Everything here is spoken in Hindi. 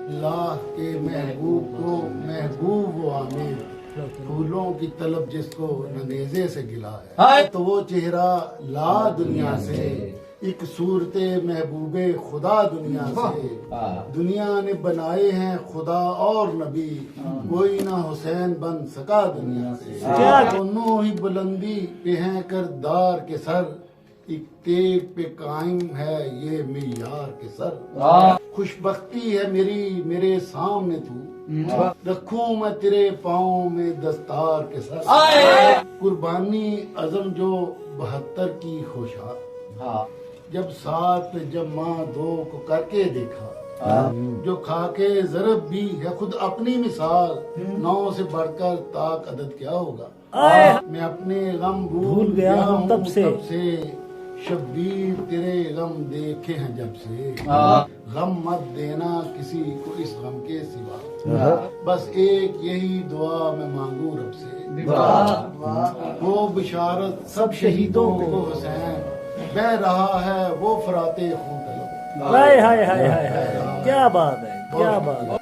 अल्लाह के महबूब को महबूब वो आमिर, फूलों की तलब जिसको ननेजे से गिला है। तो वो चेहरा ला दुनिया से, एक सूरते महबूबे खुदा दुनिया से। दुनिया ने बनाए हैं खुदा और नबी, कोई ना हुसैन बन सका दुनिया से। दोनों ही बुलंदी पे हैं करदार के सर, एक तेग पे कायम है ये मियार के सर। खुशबख्ती है मेरी मेरे सामने तू, रखूं मैं तेरे पाँव में दस्तार के सर। कुर्बानी अजम जो 72 की खुशहाल, जब साथ जमा 2 को करके देखा, जो खाके जरब भी है खुद अपनी मिसाल, 9 से बढ़कर ताक अदद क्या होगा। मैं अपने गम भूल गया हूँ तब से, शब्बीर तेरे गम देखे हैं जब से। गम मत देना किसी को इस गम के सिवा, बस एक यही दुआ मैं मांगू रब से। वो बिशारत सब शहीदों को हुसैन, बह रहा है वो फराते खून तलब। हाय हाय हाय हाय, क्या बात है, क्या बात है।